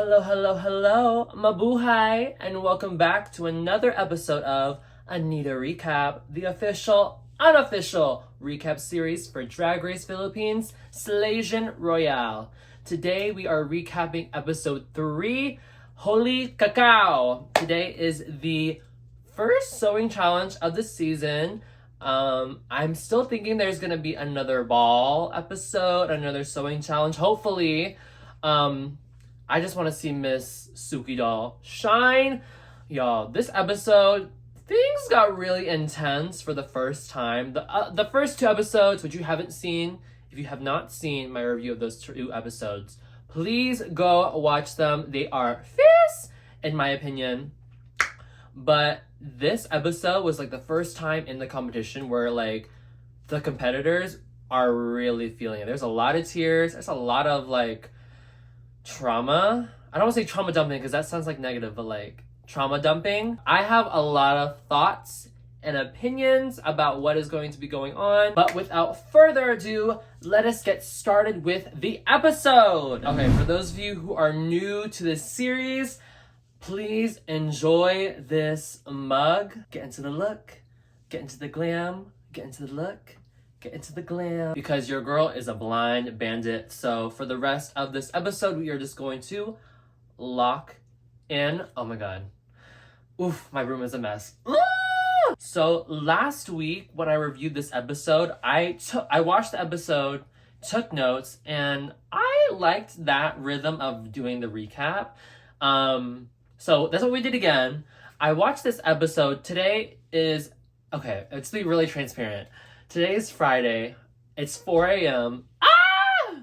Hello, hello, hello, mabuhay, and welcome back to another episode of Anitta Recap, the official, unofficial recap series for Drag Race Philippines, Slaysian Royale. Today we are recapping episode 3, Holy Cacao. Today is the first sewing challenge of the season. I'm still thinking there's gonna be another ball episode, another sewing challenge, hopefully. I just want to see Miss Suki Doll shine. Y'all, this episode, things got really intense for the first time. The first 2 episodes, which you haven't seen, if you have not seen my review of those 2 episodes, please go watch them. They are fierce, in my opinion. But this episode was like the first time in the competition where like the competitors are really feeling it. There's a lot of tears. There's a lot of like trauma. I don't want to say trauma dumping because that sounds like negative, but like trauma dumping. I have a lot of thoughts and opinions about what is going to be going on. But without further ado, let us get started with the episode. Okay, for those of you who are new to this series, please enjoy this mug. Get into the look, get into the glam, get into the look, get into the glam. Because your girl is a blind bandit. So for the rest of this episode, we are just going to lock in. Oh my god. Oof, my room is a mess. So last week when I reviewed this episode, I watched the episode, took notes, and I liked that rhythm of doing the recap. So that's what we did again. I watched this episode. Today is, okay, let's be really transparent. Today is Friday. It's 4 a.m. Ah!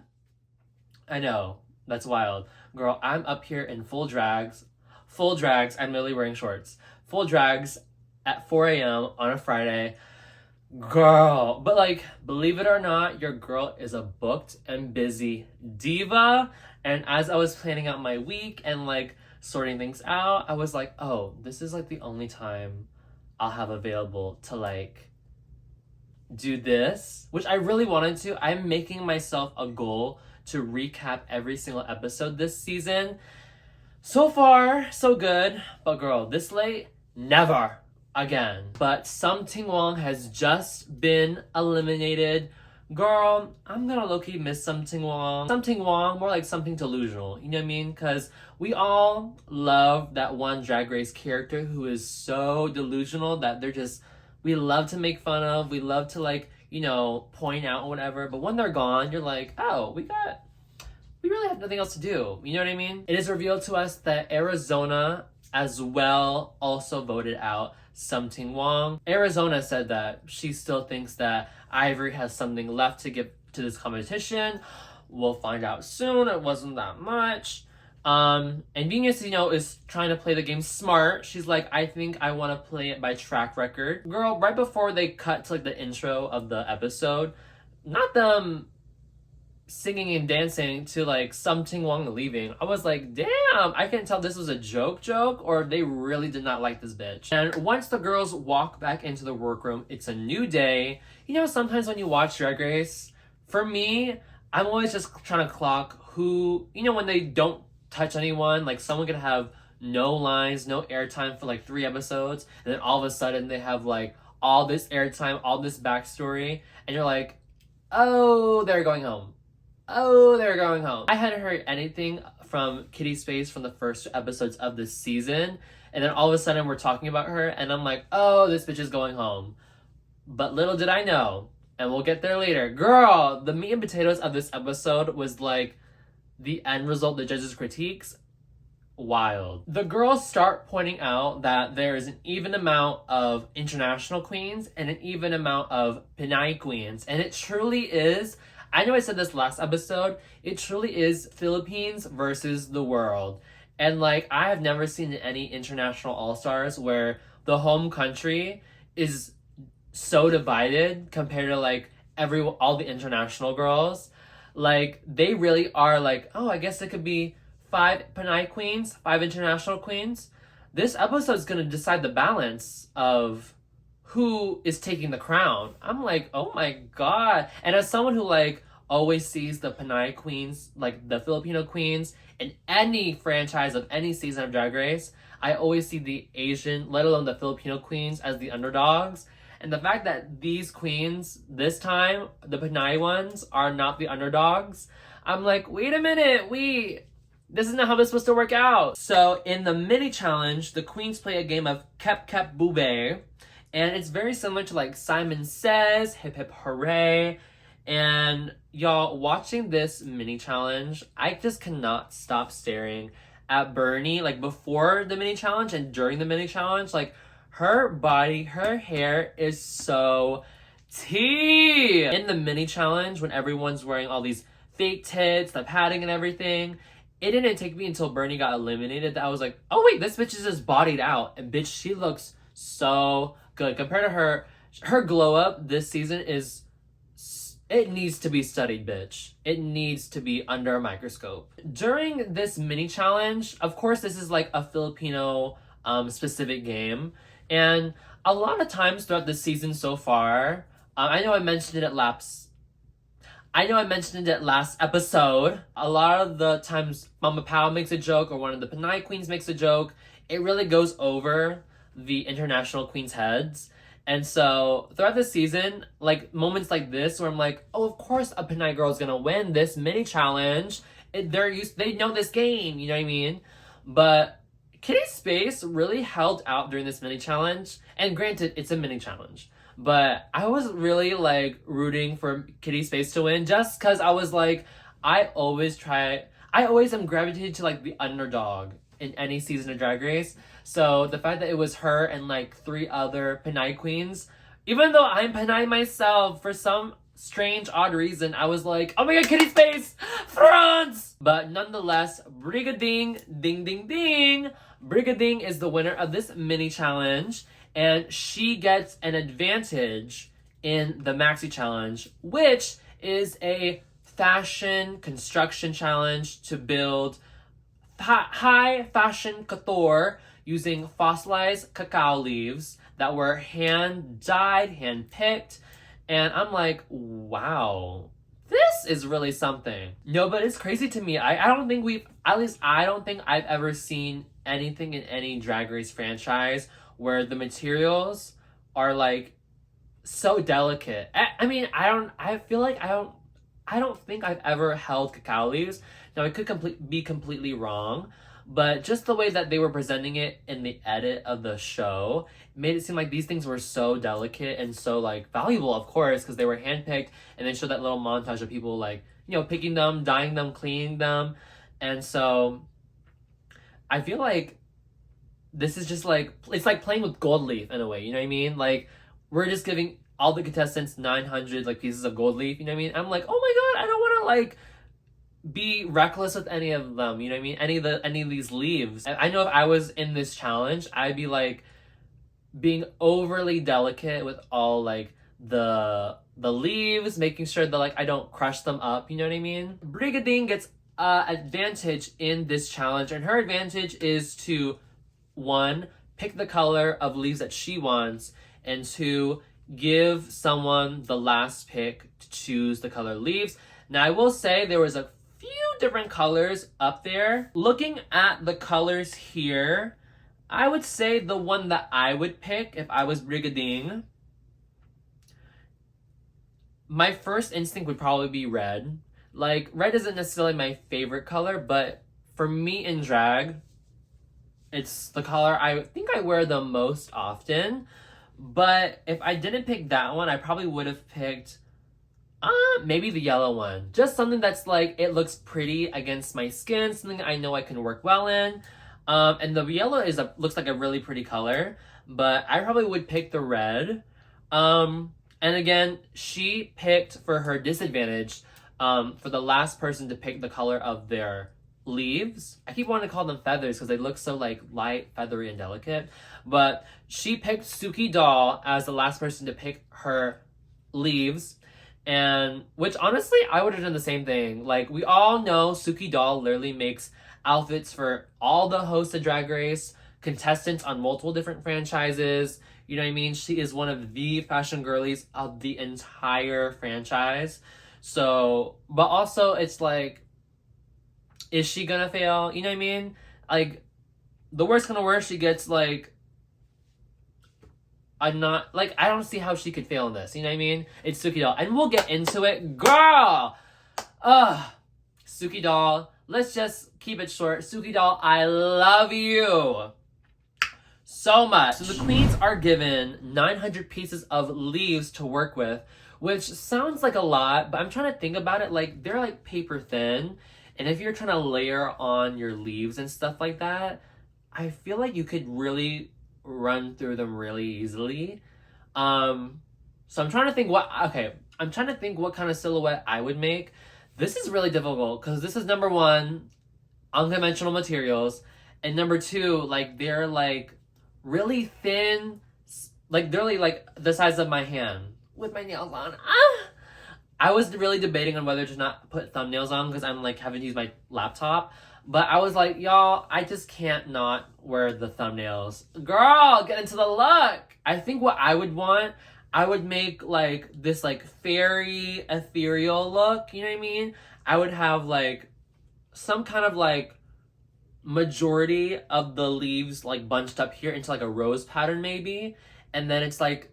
I know. That's wild. Girl, I'm up here in full drags. Full drags. I'm literally wearing shorts. Full drags at 4 a.m. on a Friday. Girl. But like, believe it or not, your girl is a booked and busy diva. And as I was planning out my week and like sorting things out, I was like, oh, this is like the only time I'll have available to like do this, which I really wanted to. I'm making myself a goal to recap every single episode this season. So far, so good. But girl, this late, never again. But Sum Ting Wong has just been eliminated. Girl, I'm gonna low-key miss Sum Ting Wong. Sum Ting Wong, more like something delusional. You know what I mean? Because we all love that one Drag Race character who is so delusional that they're just, we love to make fun of, we love to like, you know, point out or whatever, but when they're gone, you're like, oh, we really have nothing else to do. You know what I mean? It is revealed to us that Arizona as well also voted out Sum Ting Wong. Arizona said that she still thinks that Ivory has something left to give to this competition. We'll find out soon. It wasn't that much. And Venus, you know, is trying to play the game smart. She's like, I think I want to play it by track record. Girl, right before they cut to like the intro of the episode, not them singing and dancing to like Sum Ting Wong leaving, I was like, damn, I can't tell this was a joke or they really did not like this bitch. And once the girls walk back into the workroom, it's a new day. You know, sometimes when you watch Drag Race, for me, I'm always just trying to clock who, you know, when they don't touch anyone, like someone could have no lines, no airtime for like 3 episodes, and then all of a sudden they have like all this airtime, all this backstory, and you're like, oh, they're going home. Oh, they're going home. I hadn't heard anything from Kitty Space from the first 2 episodes of this season, and then all of a sudden we're talking about her, and I'm like, oh, this bitch is going home. But little did I know, and we'll get there later. Girl, the meat and potatoes of this episode was like the end result, the judges' critiques, wild. The girls start pointing out that there is an even amount of international queens and an even amount of Pinay queens, and it truly is. I know I said this last episode, it truly is Philippines versus the world. And like, I have never seen any international all-stars where the home country is so divided compared to like all the international girls. Like, they really are like, oh, I guess it could be 5 Pinay queens, 5 international queens. This episode is going to decide the balance of who is taking the crown. I'm like, oh my god. And as someone who like always sees the Pinay queens, like the Filipino queens, in any franchise of any season of Drag Race, I always see the Asian, let alone the Filipino queens, as the underdogs. And the fact that these queens, this time, the Panay ones, are not the underdogs, I'm like, wait a minute, this is not how this is supposed to work out. So in the mini challenge, the queens play a game of Kep Kep Bube, and it's very similar to like Simon Says, Hip Hip Hooray. And y'all, watching this mini challenge, I just cannot stop staring at Bernie, like before the mini challenge and during the mini challenge. Like, her body, her hair is so tea. In the mini challenge, when everyone's wearing all these fake tits, the padding and everything, it didn't take me until Bernie got eliminated that I was like, oh wait, this bitch is just bodied out. And bitch, she looks so good. Compared to her glow up this season it needs to be studied, bitch. It needs to be under a microscope. During this mini challenge, of course, this is like a Filipino specific game. And a lot of times throughout the season so far, I know I mentioned it last episode. A lot of the times Mama Pao makes a joke or one of the Panay queens makes a joke. It really goes over the international queens' heads. And so throughout the season, like moments like this where I'm like, oh, of course a Panay girl is gonna win this mini challenge. They know this game, you know what I mean? But Kitty Space really held out during this mini challenge. And granted, it's a mini challenge. But I was really like rooting for Kitty Space to win just because I was like, I always am gravitated to like the underdog in any season of Drag Race. So the fact that it was her and like 3 other Panay queens, even though I'm Panay myself, for some strange odd reason, I was like, oh my god, Kitty Space, France! But nonetheless, Brigading, ding ding ding, Brigading is the winner of this mini challenge, and she gets an advantage in the maxi challenge, which is a fashion construction challenge to build high fashion couture using fossilized cacao leaves that were hand dyed, hand picked. And I'm like, wow, this is really something. No, but it's crazy to me. I don't think I've ever seen anything in any Drag Race franchise where the materials are like so delicate. I mean, I feel like I don't think I've ever held cacao leaves. Now, I could be completely wrong, but just the way that they were presenting it in the edit of the show made it seem like these things were so delicate and so, like, valuable, of course, because they were handpicked, and they showed that little montage of people, like, you know, picking them, dyeing them, cleaning them, and so I feel like this is just, like, it's like playing with gold leaf in a way, you know what I mean? Like, we're just giving all the contestants 900, like, pieces of gold leaf, you know what I mean? I'm like, oh my god, I don't want to, like, be reckless with any of them, you know what I mean? Any of these leaves. I know if I was in this challenge, I'd be like being overly delicate with all like the leaves, making sure that like I don't crush them up, you know what I mean? Brigadine gets advantage in this challenge, and her advantage is to 1, pick the color of leaves that she wants, and 2, give someone the last pick to choose the color leaves. Now I will say there was a few different colors up there. Looking at the colors here, I would say the one that I would pick if I was Brigadine, my first instinct would probably be red. Like, red isn't necessarily my favorite color, but for me in drag, it's the color I think I wear the most often. But if I didn't pick that one, I probably would have picked maybe the yellow one. Just something that's like, it looks pretty against my skin, something I know I can work well in. And the yellow looks like a really pretty color, but I probably would pick the red. And again, she picked for her disadvantage, for the last person to pick the color of their leaves. I keep wanting to call them feathers because they look so like light, feathery, and delicate. But she picked Suki Doll as the last person to pick her leaves. And which honestly, I would have done the same thing. Like, we all know Suki Doll literally makes outfits for all the hosts of Drag Race, contestants on multiple different franchises. You know what I mean? She is one of the fashion girlies of the entire franchise. So, but also it's like, is she gonna fail? You know what I mean? Like, the worst kind of worst, she gets like I'm not like I don't see how she could fail in this. You know what I mean? It's Suki Doll, and we'll get into it, girl. Suki Doll. Let's just keep it short. Suki Doll, I love you so much. So the queens are given 900 pieces of leaves to work with, which sounds like a lot, but I'm trying to think about it. Like, they're like paper thin, and if you're trying to layer on your leaves and stuff like that, I feel like you could really run through them really easily. So I'm trying to think I'm trying to think what kind of silhouette I would make. This is really difficult because this is number one, unconventional materials, and number two, like they're like really thin, like they're really like the size of my hand with my nails on. I was really debating on whether to not put thumbnails on because I'm like having to use my laptop. But I was like, y'all, I just can't not wear the thumbnails. Girl, get into the look. I think what I would want, I would make like this like fairy ethereal look. You know what I mean? I would have like some kind of like majority of the leaves like bunched up here into like a rose pattern maybe. And then it's like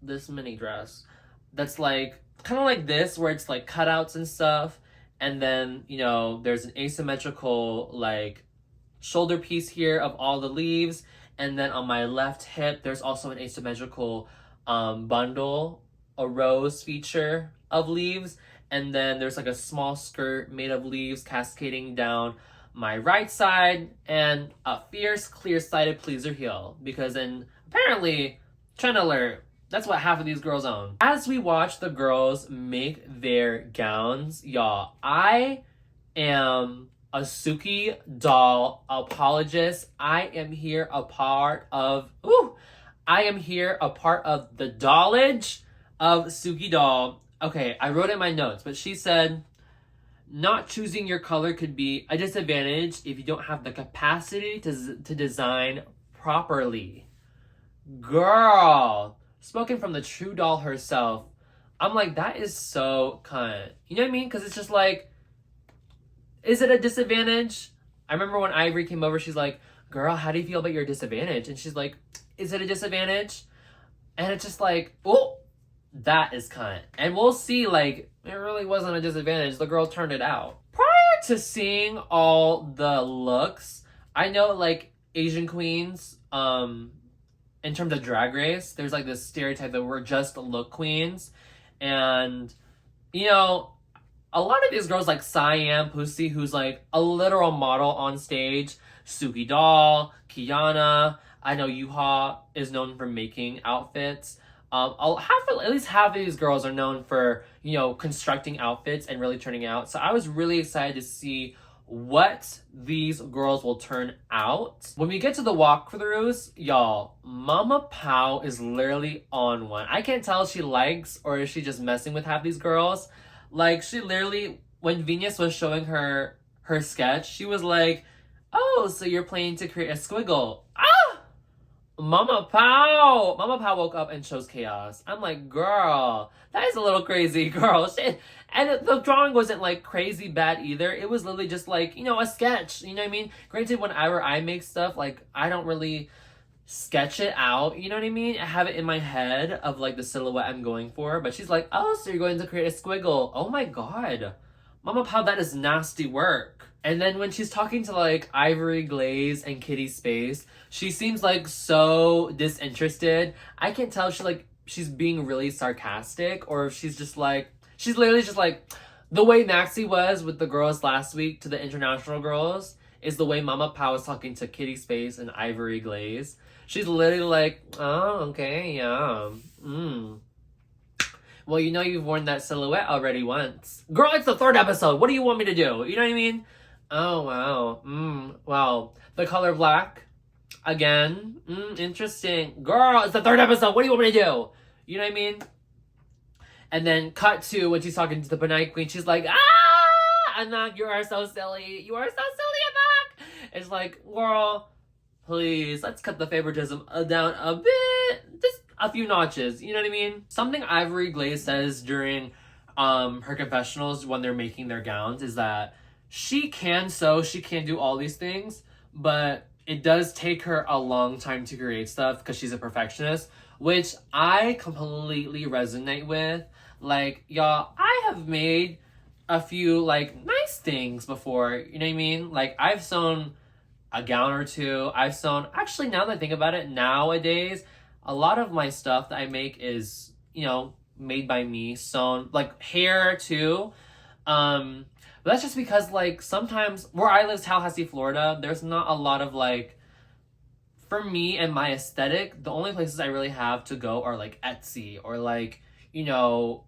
this mini dress that's like kind of like this where it's like cutouts and stuff. And then, you know, there's an asymmetrical, like, shoulder piece here of all the leaves. And then on my left hip, there's also an asymmetrical bundle, a rose feature of leaves. And then there's, like, a small skirt made of leaves cascading down my right side. And a fierce, clear-sided pleaser heel. Because then, apparently, trend alert. That's what half of these girls own. As we watch the girls make their gowns, y'all, I am a Suki Doll apologist. I am here a part of the dollage of Suki Doll. Okay, I wrote in my notes, but she said, not choosing your color could be a disadvantage if you don't have the capacity to design properly. Girl, spoken from the true doll herself. I'm like, that is so cunt. You know what I mean? Because it's just like, is it a disadvantage? I remember when Ivory came over, she's like, girl, how do you feel about your disadvantage? And she's like, is it a disadvantage? And it's just like, oh, that is cunt. And we'll see, like, it really wasn't a disadvantage. The girl turned it out. Prior to seeing all the looks, I know, like, Asian queens, in terms of Drag Race, there's like this stereotype that we're just look queens. And, you know, a lot of these girls like Cyan Pussy, who's like a literal model on stage, Suki Doll, Kiana, I know Yuha is known for making outfits. At least half of these girls are known for, you know, constructing outfits and really turning out. So I was really excited to see what these girls will turn out. When we get to the walkthroughs, y'all, Mama Pao is literally on one. I can't tell if she likes or is she just messing with half these girls. Like, she literally, when Venus was showing her sketch, she was like, oh, so you're planning to create a squiggle. Mama Pao woke up and chose chaos. I'm like, girl, that is a little crazy, girl. Shit. And the drawing wasn't like crazy bad either. It was literally just like, you know, a sketch. You know what I mean? Granted, whenever I make stuff, like, I don't really sketch it out. You know what I mean? I have it in my head of like the silhouette I'm going for. But she's like, oh, so you're going to create a squiggle. Oh my god. Mama Pao, that is nasty work. And then when she's talking to like Ivory Glaze and Kitty Space, she seems like so disinterested. I can't tell if she's being really sarcastic or if she's literally just like the way Maxi was with the girls last week to the international girls is the way Mama Pao was talking to Kitty Space and Ivory Glaze. She's literally like, oh, okay, yeah. Well, you know you've worn that silhouette already once. Girl, it's the 3rd episode. What do you want me to do? You know what I mean? Oh, wow. Wow. The color black. Again. Interesting. Girl, it's the 3rd episode. What do you want me to do? You know what I mean? And then cut to when she's talking to the Benai Queen. She's like, Anak, you are so silly. You are so silly, Anak. It's like, girl, please, let's cut the favoritism down a bit. Just a few notches. You know what I mean? Something Ivory Glaze says during her confessionals when they're making their gowns is that she can sew, she can do all these things, but it does take her a long time to create stuff because she's a perfectionist, which I completely resonate with. Like, y'all, I have made a few like nice things before, you know what I mean? Like, I've sewn a gown or two. I've sewn, actually, now that I think about it, nowadays, a lot of my stuff that I make is, you know, made by me, sewn, like hair too. But that's just because, like, sometimes where I live, Tallahassee, Florida, there's not a lot of like, for me and my aesthetic, the only places I really have to go are like Etsy or like, you know,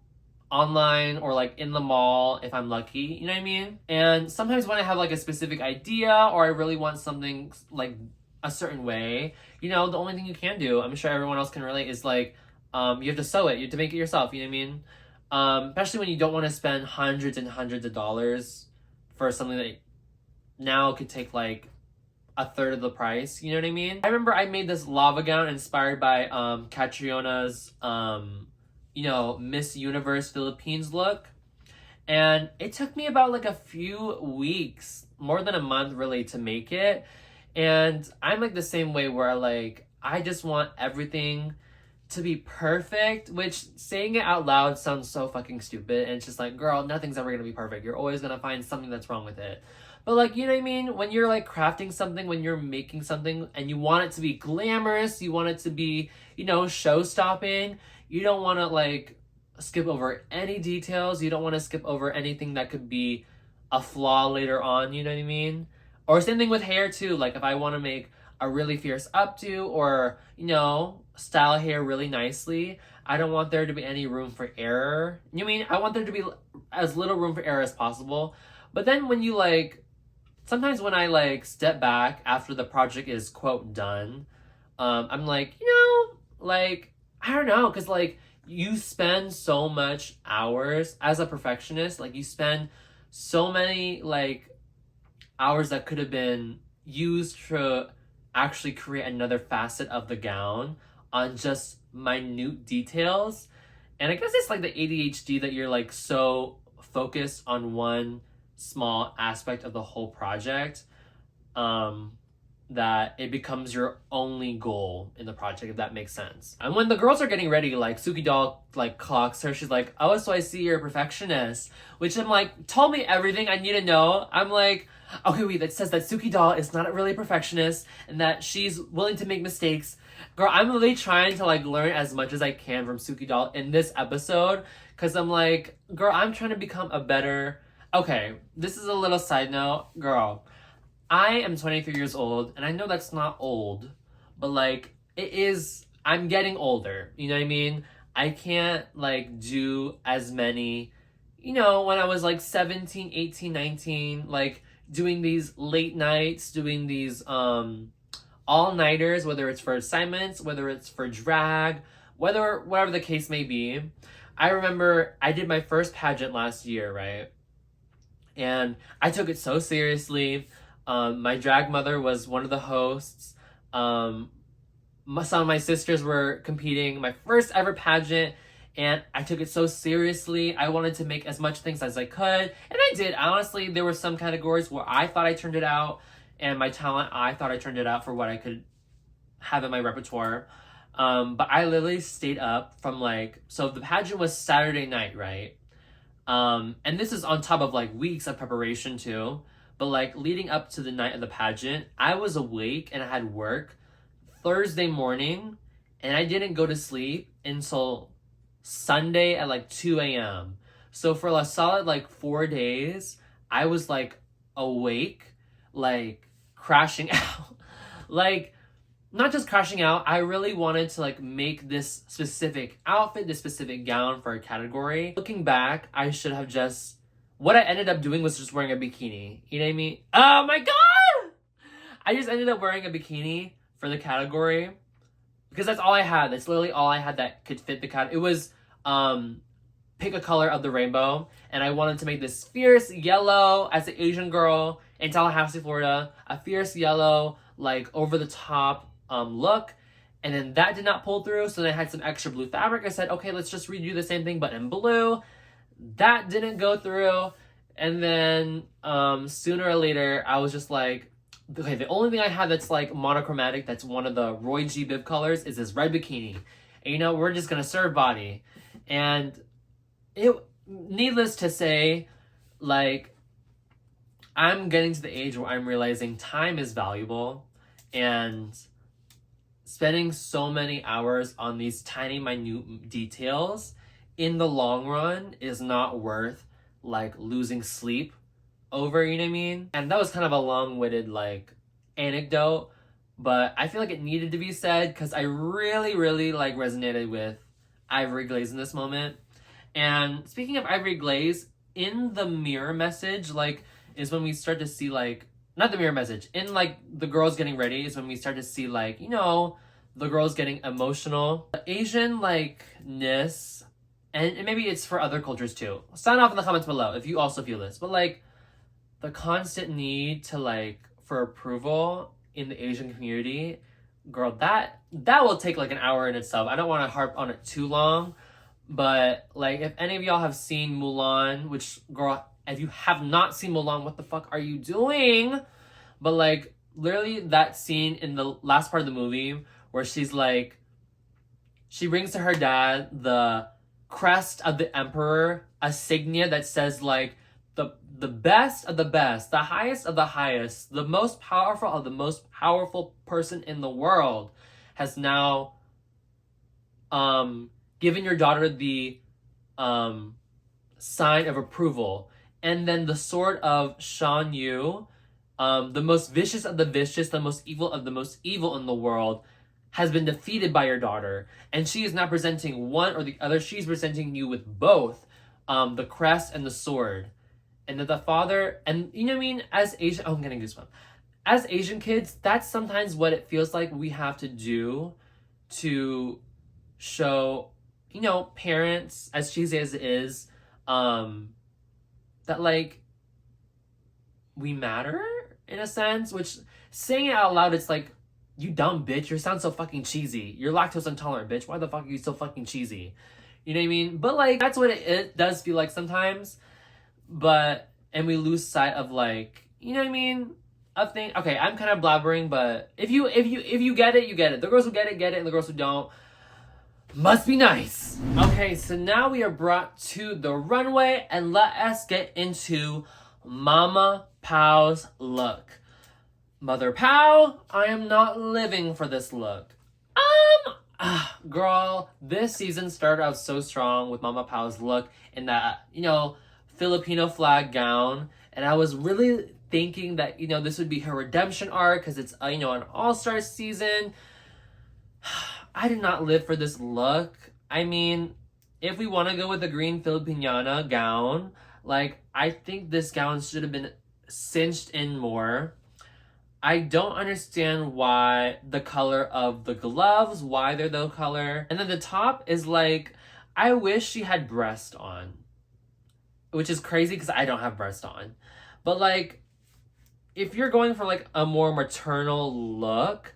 online or like in the mall if I'm lucky, you know what I mean? And sometimes when I have like a specific idea or I really want something like a certain way, you know, the only thing you can do, I'm sure everyone else can relate, is like you have to sew it, you have to make it yourself, you know what I mean? Especially when you don't want to spend hundreds and hundreds of dollars for something that now could take like a third of the price, you know what I mean? I remember I made this lava gown inspired by Catriona's you know, Miss Universe Philippines look. And it took me about like a few weeks, more than a month really, to make it. And I'm like the same way where like I just want everything to be perfect, which saying it out loud sounds so fucking stupid. And it's just like, girl, nothing's ever gonna be perfect. You're always gonna find something that's wrong with it. But like, you know what I mean? When you're like crafting something, when you're making something and you want it to be glamorous, you want it to be, you know, show stopping, you don't want to like skip over any details. You don't want to skip over anything that could be a flaw later on, you know what I mean? Or same thing with hair too. Like if I want to make a really fierce updo or, you know, style hair really nicely, I don't want there to be any room for error. You know what I mean? I want there to be as little room for error as possible. But then when you like, sometimes when I like step back after the project is quote done, I'm like, you know, like, I don't know, because like you spend so much hours as a perfectionist, like you spend so many like hours that could have been used to actually create another facet of the gown on just minute details. And I guess it's like the ADHD that you're like so focused on one small aspect of the whole project, that it becomes your only goal in the project, if that makes sense. And when the girls are getting ready, like Suki Doll like clocks her, she's like, oh, so I see you're a perfectionist, which I'm like, told me everything I need to know. I'm like, okay, wait, that says that Suki Doll is not really a perfectionist and that she's willing to make mistakes. Girl, I'm really trying to like learn as much as I can from Suki Doll in this episode, because I'm like, girl, I'm trying to become a better... Okay, this is a little side note. Girl, I am 23 years old, and I know that's not old, but like, it is, I'm getting older, you know what I mean? I can't like do as many, you know, when I was like 17, 18, 19, like doing these late nights, doing these all-nighters, whether it's for assignments, whether it's for drag, whatever the case may be. I remember I did my first pageant last year, right? And I took it so seriously. My drag mother was one of the hosts. Some of my sisters were competing, my first ever pageant, and I took it so seriously. I wanted to make as much things as I could, and I did. Honestly, there were some categories where I thought I turned it out, and my talent, I thought I turned it out for what I could have in my repertoire. But I literally stayed up from like, so the pageant was Saturday night, right? And this is on top of like weeks of preparation too. But like leading up to the night of the pageant, I was awake and I had work Thursday morning, and I didn't go to sleep until Sunday at like 2 a.m. So for a solid like 4 days, I was like awake, like crashing out. Like, not just crashing out, I really wanted to like make this specific outfit, this specific gown for a category. Looking back, I should have just, what I ended up doing was just wearing a bikini. You know what I mean? Oh my god! I just ended up wearing a bikini for the category because that's all I had. That's literally all I had that could fit the category. It was pick a color of the rainbow, and I wanted to make this fierce yellow as an Asian girl in Tallahassee, Florida. A fierce yellow, like over the top look, and then that did not pull through, so then I had some extra blue fabric. I said, okay, let's just redo the same thing but in blue. That didn't go through, And then sooner or later, I was just like, okay, the only thing I have that's like monochromatic, that's one of the Roy G. Biv colors, is this red bikini. And you know, we're just gonna serve body. And it, needless to say, like, I'm getting to the age where I'm realizing time is valuable, and spending so many hours on these tiny, minute details in the long run is not worth like losing sleep over, you know what I mean? And that was kind of a long-witted like anecdote, but I feel like it needed to be said because I really, really like resonated with Ivory Glaze in this moment. And speaking of Ivory Glaze, in the mirror message, like, is when we start to see like, not the mirror message, in like the girls getting ready is when we start to see like, you know, the girls getting emotional. The Asian like-ness, and maybe it's for other cultures too. Sign off in the comments below if you also feel this. But like, the constant need to like, for approval in the Asian community, girl, that will take like an hour in itself. I don't want to harp on it too long. But like, if any of y'all have seen Mulan, which, girl, if you have not seen Mulan, what the fuck are you doing? But like, literally that scene in the last part of the movie where she's like, she brings to her dad the crest of the emperor, a signia that says like, the best of the best, the highest of the highest, the most powerful of the most powerful person in the world has now given your daughter the sign of approval. And then the sword of Shan Yu, the most vicious of the vicious, the most evil of the most evil in the world, has been defeated by your daughter. And she is not presenting one or the other. She's presenting you with both, the crest and the sword. And that the father, and you know what I mean? As Asian, oh, I'm getting goosebumps. As Asian kids, that's sometimes what it feels like we have to do to show, you know, parents, as cheesy as it is, that like, we matter in a sense, which saying it out loud, it's like, you dumb bitch, you sound so fucking cheesy. You're lactose intolerant, bitch. Why the fuck are you so fucking cheesy? You know what I mean? But like, that's what it does feel like sometimes. But, and we lose sight of like, you know what I mean? Of thing. Okay, I'm kind of blabbering, but if you get it, you get it. The girls who get it, and the girls who don't, must be nice. Okay, so now we are brought to the runway, and let us get into Mama Pow's look. Mother Pow, I am not living for this look. Girl, this season started out so strong with Mama Pow's look in that, you know, Filipino flag gown, and I was really thinking that, you know, this would be her redemption arc because it's, you know, an all-star season. I did not live for this look. I mean, if we want to go with the green Filipiniana gown, like, I think this gown should have been cinched in more. I don't understand why the color of the gloves, why they're the color. And then the top is like, I wish she had breast on. Which is crazy because I don't have breast on. But like, if you're going for like a more maternal look,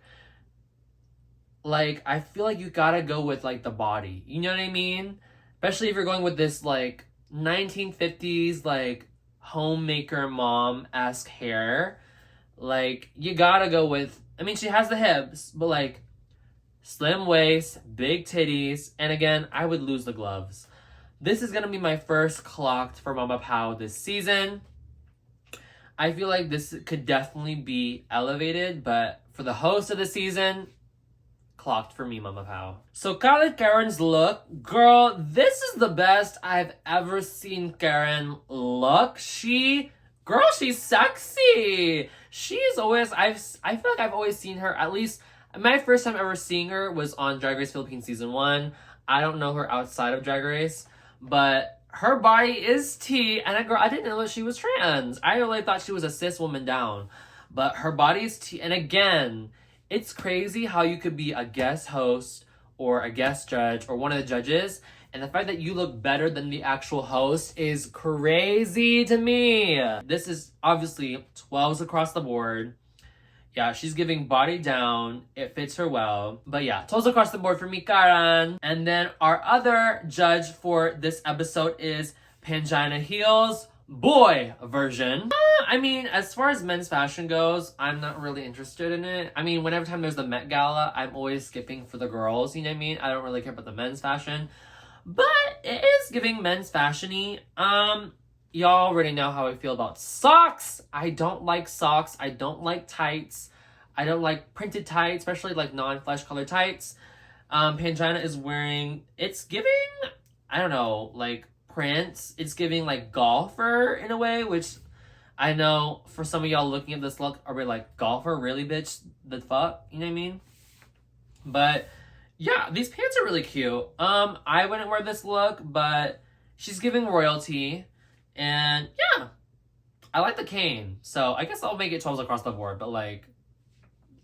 like, I feel like you gotta go with like the body. You know what I mean? Especially if you're going with this like 1950s like homemaker mom-esque hair. Like, you gotta go with, I mean, she has the hips, but like slim waist, big titties, and again, I would lose the gloves. This is going to be my first clocked for Mama Pow this season. I feel like this could definitely be elevated, but for the host of the season, clocked for me, Mama Pow. So Karen's look, girl, this is the best I've ever seen Karen look. She's sexy. She's always, I feel like I've always seen her, at least, my first time ever seeing her was on Drag Race Philippines Season 1. I don't know her outside of Drag Race. But her body is T, and I didn't know that she was trans. I really thought she was a cis woman down. But her body is T, and again, it's crazy how you could be a guest host or a guest judge or one of the judges, and the fact that you look better than the actual host is crazy to me. This is obviously 12s across the board. Yeah, she's giving body down. It fits her well. But yeah, 12s across the board for me, Karen. And then our other judge for this episode is Pangina Heels, boy version. I mean, as far as men's fashion goes, I'm not really interested in it. I mean, whenever time there's the Met Gala, I'm always skipping for the girls, you know what I mean? I don't really care about the men's fashion. But it is giving men's fashion-y. Y'all already know how I feel about socks. I don't like socks. I don't like tights. I don't like printed tights, especially like non-flesh color tights. Pangina is wearing, it's giving, I don't know, like Prince. It's giving like golfer in a way, which I know for some of y'all looking at this look are we like, golfer? Really, bitch? The fuck? You know what I mean? But yeah, these pants are really cute. I wouldn't wear this look, but she's giving royalty. And yeah, I like the cane. So I guess I'll make it 12s across the board, but like,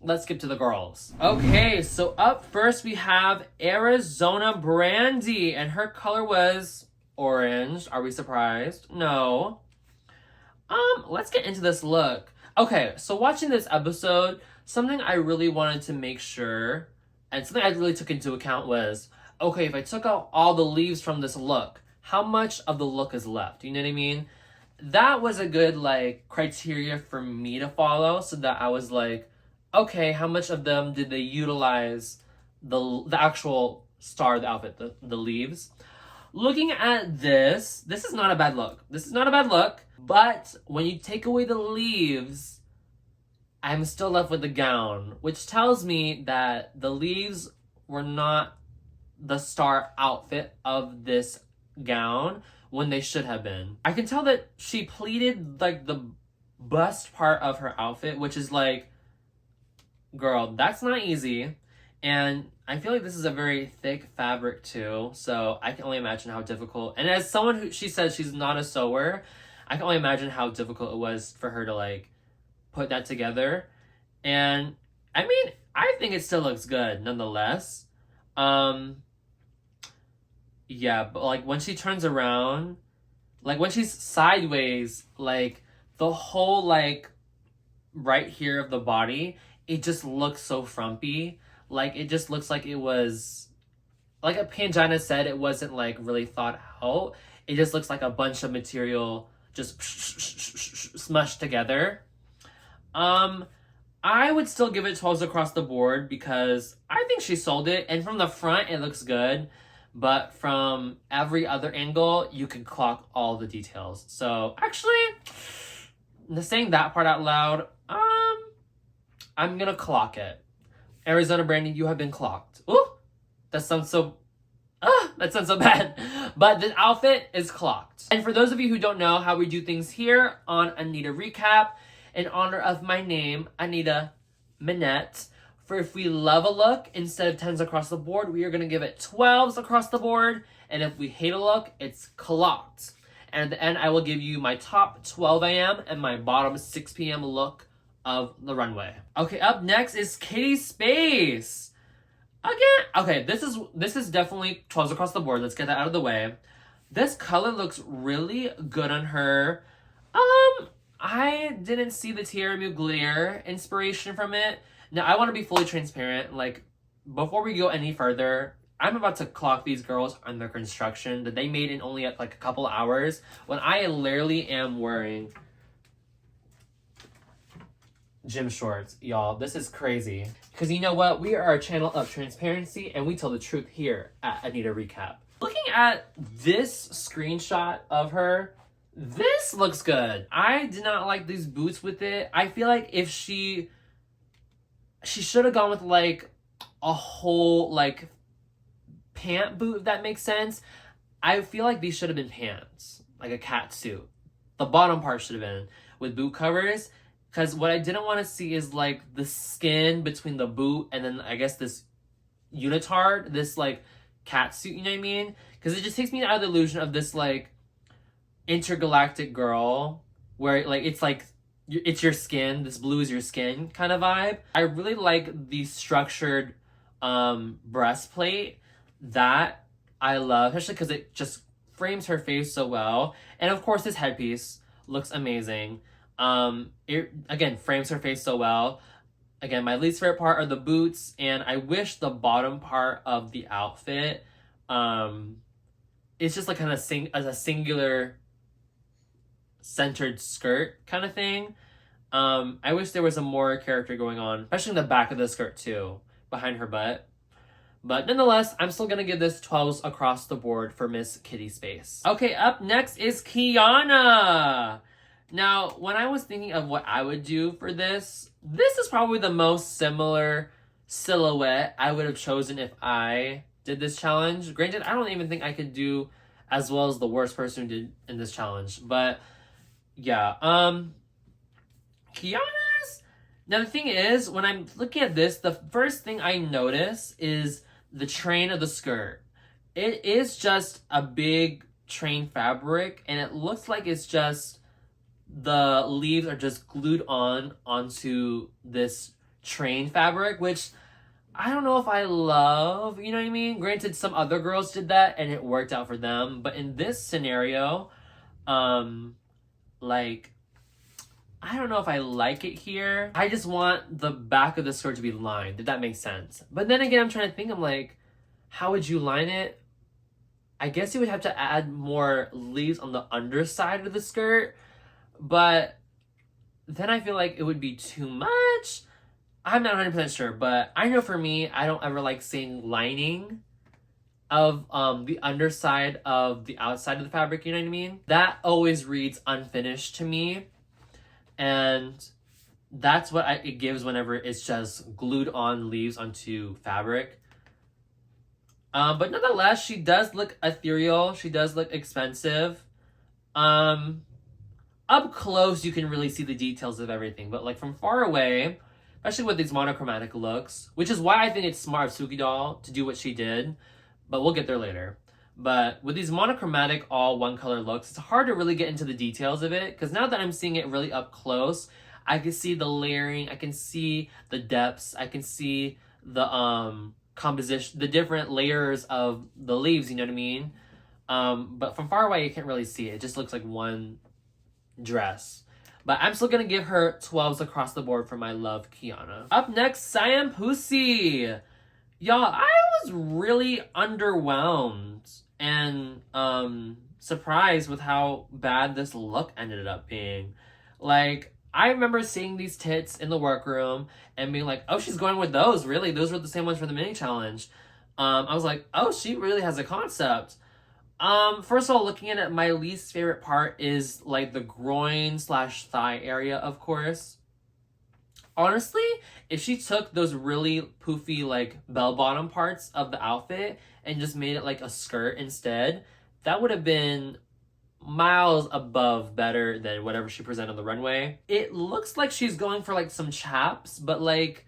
let's skip to the girls. Okay, so up first we have Arizona Brandy, and her color was orange. Are we surprised? No. Let's get into this look. Okay, so watching this episode, something I really wanted to make sure, and something I really took into account was, okay, if I took out all the leaves from this look, how much of the look is left? You know what I mean? That was a good, like, criteria for me to follow, so that I was like, okay, how much of them did they utilize the actual star of the outfit, the leaves? Looking at this is not a bad look. This is not a bad look, but when you take away the leaves, I'm still left with the gown, which tells me that the leaves were not the star outfit of this gown when they should have been. I can tell that she pleated like the bust part of her outfit, which is like, girl, that's not easy. And I feel like this is a very thick fabric too, so I can only imagine how difficult. And as someone who, she says she's not a sewer, I can only imagine how difficult it was for her to like put that together. And I mean, I think it still looks good nonetheless. Yeah, but like when she turns around, like when she's sideways, like the whole like right here of the body, it just looks so frumpy. Like it just looks like it was, like a Pangina said, it wasn't like really thought out. It just looks like a bunch of material just smushed together. I would still give it 12s across the board because I think she sold it. And from the front, it looks good. But from every other angle, you can clock all the details. So actually, saying that part out loud, I'm gonna clock it. Arizona Brandy, you have been clocked. Ooh, that sounds so bad. But the outfit is clocked. And for those of you who don't know how we do things here on Anitta Recap, in honor of my name, Anitta Minette, for if we love a look, instead of 10s across the board, we are going to give it 12s across the board. And if we hate a look, it's clocked. And at the end, I will give you my top 12 a.m. and my bottom 6 p.m. look of the runway. Okay, up next is Kitty Space. Again, okay, this is definitely 12s across the board. Let's get that out of the way. This color looks really good on her. I didn't see the Tiramisu glitter inspiration from it. Now, I want to be fully transparent. Like, before we go any further, I'm about to clock these girls on their construction that they made in only like a couple hours when I literally am wearing gym shorts, y'all. This is crazy. Because you know what? We are a channel of transparency and we tell the truth here at Anitta Recap. Looking at this screenshot of her, this looks good. I did not like these boots with it. I feel like if she should have gone with like a whole like pant boot, if that makes sense. I feel like these should have been pants, like a cat suit. The bottom part should have been with boot covers. Because what I didn't want to see is like the skin between the boot and then I guess this unitard, this like cat suit, you know what I mean? Because it just takes me out of the illusion of this like intergalactic girl where like it's your skin, this blue is your skin kind of vibe. I really like the structured breastplate. That I love, especially because it just frames her face so well. And of course this headpiece looks amazing. It again frames her face so well. Again, my least favorite part are the boots, and I wish the bottom part of the outfit it's just like kind of as a singular centered skirt kind of thing. I wish there was a more character going on, especially in the back of the skirt too, behind her butt. But nonetheless, I'm still gonna give this 12s across the board for Miss Kitty Space. Okay, up next is Kiana. Now, when I was thinking of what I would do for this is probably the most similar silhouette I would have chosen if I did this challenge. Granted, I don't even think I could do as well as the worst person who did in this challenge. But yeah, Kiana's. Now the thing is, when I'm looking at this, the first thing I notice is the train of the skirt. It is just a big train fabric, and it looks like it's just the leaves are just glued onto this train fabric, which I don't know if I love, you know what I mean? Granted, some other girls did that and it worked out for them, but in this scenario, like, I don't know if I like it here. I just want the back of the skirt to be lined, if that makes sense. But then again, I'm trying to think, I'm like, how would you line it? I guess you would have to add more leaves on the underside of the skirt, but then I feel like it would be too much. I'm not 100% sure, but I know for me, I don't ever like seeing lining of the underside of the outside of the fabric, you know what I mean? That always reads unfinished to me, and that's what it gives whenever it's just glued on leaves onto fabric. But nonetheless, she does look ethereal. She does look expensive. Up close, you can really see the details of everything, but like from far away, especially with these monochromatic looks, which is why I think it's smart of Suki Doll to do what she did, but we'll get there later. But with these monochromatic all one color looks, it's hard to really get into the details of it, because now that I'm seeing it really up close, I can see the layering, I can see the depths, I can see the composition, the different layers of the leaves, you know what I mean? But from far away, you can't really see it. It just looks like one dress. But I'm still gonna give her 12s across the board for my love, Kiana. Up next, Siam Pussy. Y'all, I was really underwhelmed and surprised with how bad this look ended up being. Like, I remember seeing these tits in the workroom and being like, oh, she's going with those, really? Those were the same ones for the mini challenge. I was like, oh, she really has a concept. First of all, looking at it, my least favorite part is like the groin / thigh area, of course. Honestly, if she took those really poofy like bell bottom parts of the outfit and just made it like a skirt instead, that would have been miles above better than whatever she presented on the runway. It looks like she's going for like some chaps, but like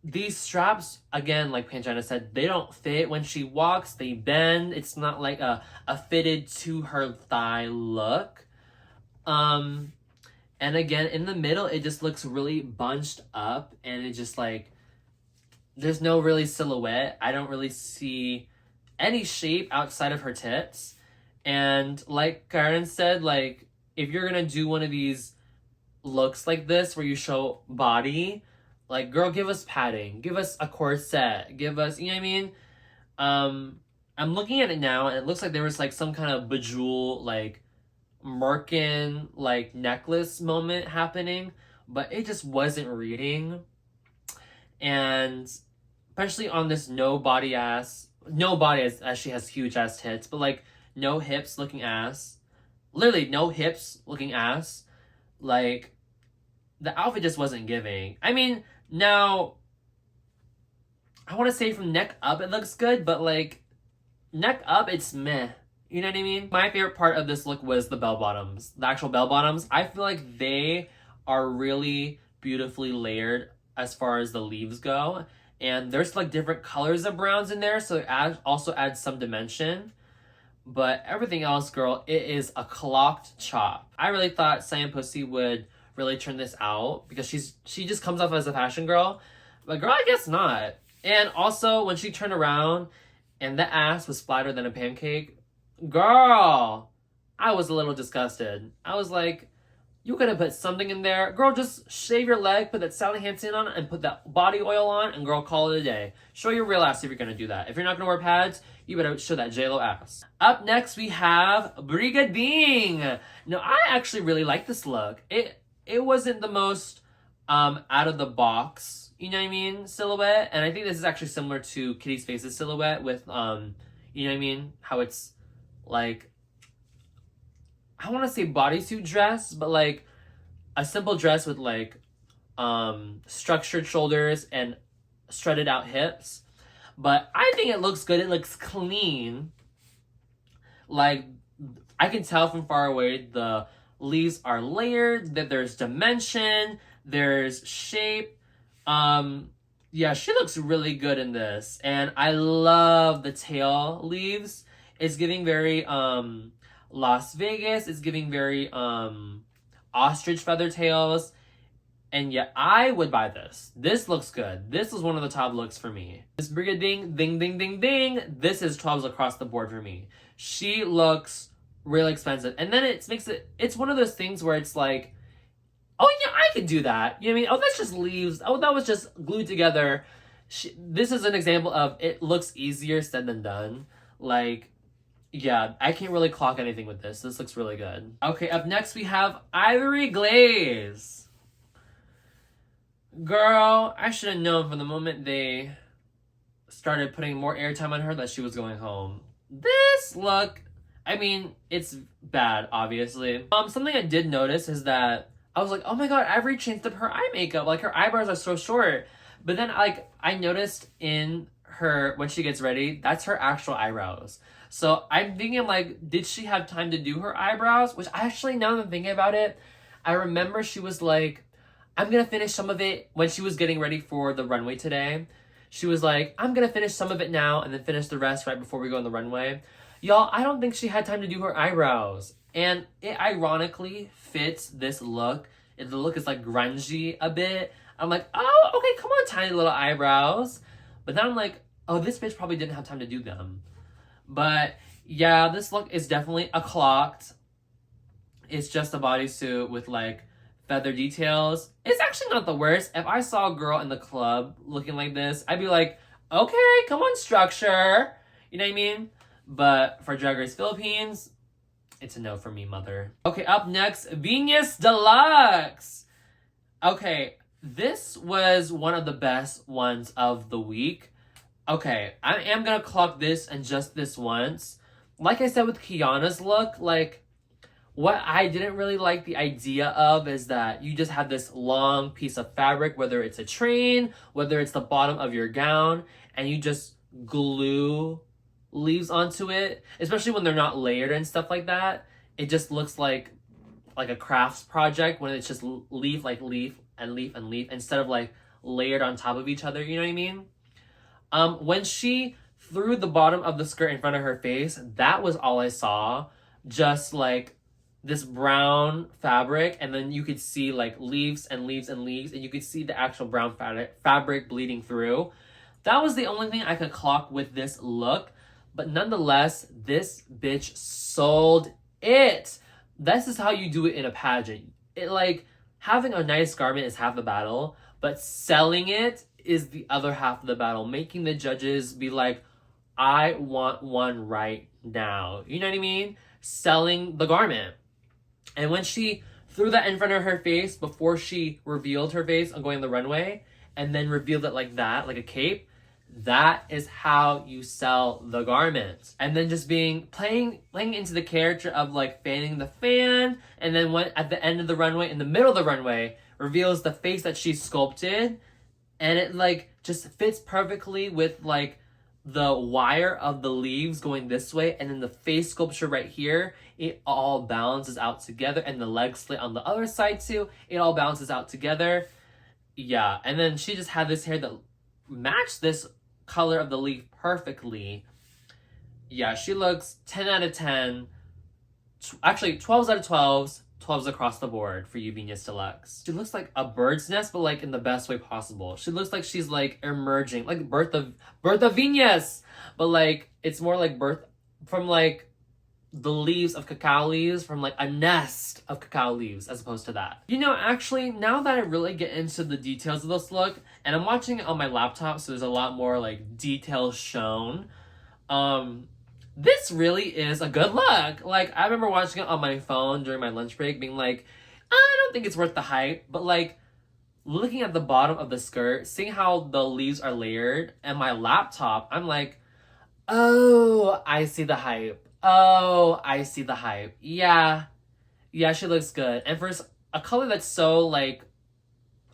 these straps, again, like Pangina said, they don't fit. When she walks, they bend. It's not like a fitted to her thigh look. And again, in the middle, it just looks really bunched up, and it just like, there's no really silhouette. I don't really see any shape outside of her tits. And like Karen said, like, if you're gonna do one of these looks like this where you show body, like, girl, give us padding, give us a corset, give us, you know what I mean? I'm looking at it now, and it looks like there was like some kind of bejewel, like merkin, like necklace moment happening, but it just wasn't reading. And especially on this no body as she has huge ass tits, but like no hips looking ass, literally no hips looking ass, like the outfit just wasn't giving. I mean, now I want to say from neck up it looks good, but like neck up it's meh, you know what I mean? My favorite part of this look was the bell bottoms, the actual bell bottoms. I feel like they are really beautifully layered as far as the leaves go, and there's like different colors of browns in there, so it also adds some dimension. But everything else, girl, it is a clocked chop. I really thought Siam Pussy would really turn this out, because she just comes off as a fashion girl, but girl, I guess not. And also when she turned around and the ass was flatter than a pancake, girl, I was a little disgusted. I was like, You could have put something in there. Girl, just shave your leg, put that Sally Hansen on, and put that body oil on, and girl, call it a day. Show your real ass if you're gonna do that. If you're not gonna wear pads, you better show that JLo ass. Up next, we have Brigading. Now, I actually really like this look. It wasn't the most out of the box, you know what I mean, silhouette. And I think this is actually similar to Kitty Space's silhouette with, you know what I mean, how it's like, I want to say bodysuit dress, but like a simple dress with like structured shoulders and strutted out hips. But I think it looks good. It looks clean. Like, I can tell from far away the leaves are layered, that there's dimension, there's shape. Yeah, she looks really good in this. And I love the tail leaves. It's giving very Las Vegas. It's giving very ostrich feather tails. And yeah, I would buy this. This looks good. This was one of the top looks for me. This Brigading, ding, ding, ding, ding. This is 12s across the board for me. She looks really expensive. And then it's one of those things where it's like, oh yeah, I could do that. You know what I mean? Oh, that's just leaves. Oh, that was just glued together. This is an example of it looks easier said than done. Like, yeah, I can't really clock anything with this. This looks really good. Okay, up next we have Ivory Glaze. Girl, I should have known from the moment they started putting more airtime on her that she was going home. This look, I mean, it's bad, obviously. Something I did notice is that I was like, oh my god, Ivory changed up her eye makeup. Like, her eyebrows are so short. But then, like, I noticed in her, when she gets ready, that's her actual eyebrows. So I'm thinking, like, did she have time to do her eyebrows? Which actually, now that I'm thinking about it, I remember she was like, I'm gonna finish some of it when she was getting ready for the runway today. She was like, I'm gonna finish some of it now and then finish the rest right before we go on the runway. Y'all, I don't think she had time to do her eyebrows. And it ironically fits this look. The look is like grungy a bit. I'm like, oh, okay, come on, tiny little eyebrows. But then I'm like, oh, this bitch probably didn't have time to do them. But yeah, this look is definitely a clocked. It's just a bodysuit with like feather details. It's actually not the worst. If I saw a girl in the club looking like this, I'd be like, okay, come on, structure. You know what I mean? But for Drag Race Philippines, it's a no for me, mother. Okay, up next, Venus Deluxe. Okay, this was one of the best ones of the week. Okay, I am gonna clock this and just this once. Like I said with Kiana's look, like, what I didn't really like the idea of is that you just have this long piece of fabric, whether it's a train, whether it's the bottom of your gown, and you just glue leaves onto it, especially when they're not layered and stuff like that. It just looks like a crafts project when it's just leaf, like leaf and leaf and leaf, instead of like layered on top of each other, you know what I mean? When she threw the bottom of the skirt in front of her face, that was all I saw. Just like this brown fabric, and then you could see like leaves and leaves and leaves, and you could see the actual brown fabric bleeding through. That was the only thing I could clock with this look. But nonetheless, this bitch sold it. This is how you do it in a pageant. It, like, having a nice garment is half the battle, but selling it is the other half of the battle. Making the judges be like, I want one right now. You know what I mean? Selling the garment. And when she threw that in front of her face before she revealed her face on going on the runway, and then revealed it like that, like a cape, that is how you sell the garment. And then just playing into the character of like fanning the fan, and then when at the end of the runway, in the middle of the runway, reveals the face that she sculpted, and it like just fits perfectly with like the wire of the leaves going this way, and then the face sculpture right here, it all balances out together, and the leg slit on the other side too, it all balances out together. Yeah, and then she just had this hair that matched this color of the leaf perfectly. Yeah, she looks 10 out of 10. Actually, 12s out of 12s. 12s across the board for you, Venus Deluxe. She looks like a bird's nest, but like in the best way possible. She looks like she's like emerging, like birth of Venus, but like it's more like birth from like the leaves of cacao leaves from like a nest of cacao leaves as opposed to that. You know, actually, now that I really get into the details of this look, and I'm watching it on my laptop, so there's a lot more like details shown. This really is a good look. Like, I remember watching it on my phone during my lunch break, being like, I don't think it's worth the hype, but like, looking at the bottom of the skirt, seeing how the leaves are layered, and my laptop, I'm like, oh, I see the hype. Oh, I see the hype. Yeah. Yeah, she looks good. And for a color that's so, like,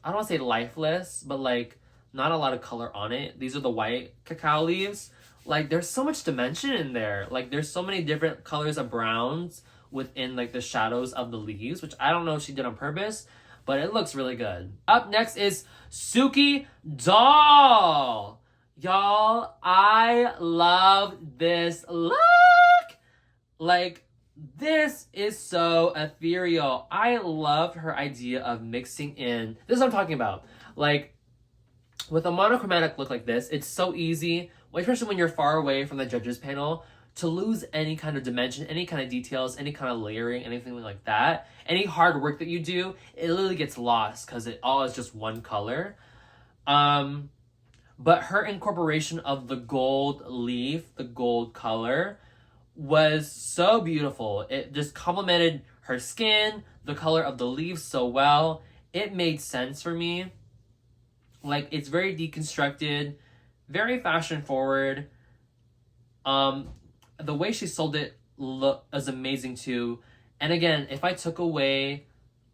I don't want to say lifeless, but, like, not a lot of color on it. These are the white cacao leaves. Like, there's so much dimension in there. Like, there's so many different colors of browns within, like, the shadows of the leaves, which I don't know if she did on purpose, but it looks really good. Up next is Suki Doll. Y'all, I love this look. Like, this is so ethereal. I loved her idea of mixing in. This is what I'm talking about. Like, with a monochromatic look like this, it's so easy, especially when you're far away from the judges panel, to lose any kind of dimension, any kind of details, any kind of layering, anything like that. Any hard work that you do, it literally gets lost because it all is just one color. But her incorporation of the gold leaf, the gold color, was so beautiful. It just complemented her skin, the color of the leaves so well. It made sense for me. Like, it's very deconstructed, very fashion forward. The way she sold it is amazing too. And again, if I took away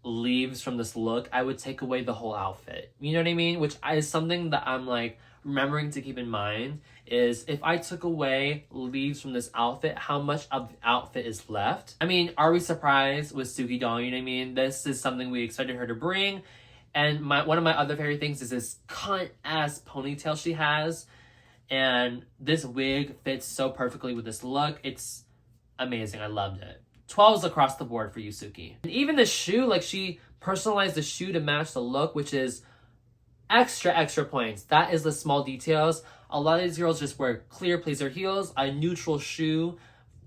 leaves from this look, I would take away the whole outfit. You know what I mean? Which is something that I'm like remembering to keep in mind, is if I took away leaves from this outfit, how much of the outfit is left? I mean, are we surprised with Suki Doll? You know what I mean? This is something we expected her to bring. And one of my other favorite things is this cunt-ass ponytail she has. And this wig fits so perfectly with this look. It's amazing. I loved it. 12s across the board for you, Suki. And even the shoe, like, she personalized the shoe to match the look, which is extra points. That is the small details. A lot of these girls just wear clear pleaser heels, a neutral shoe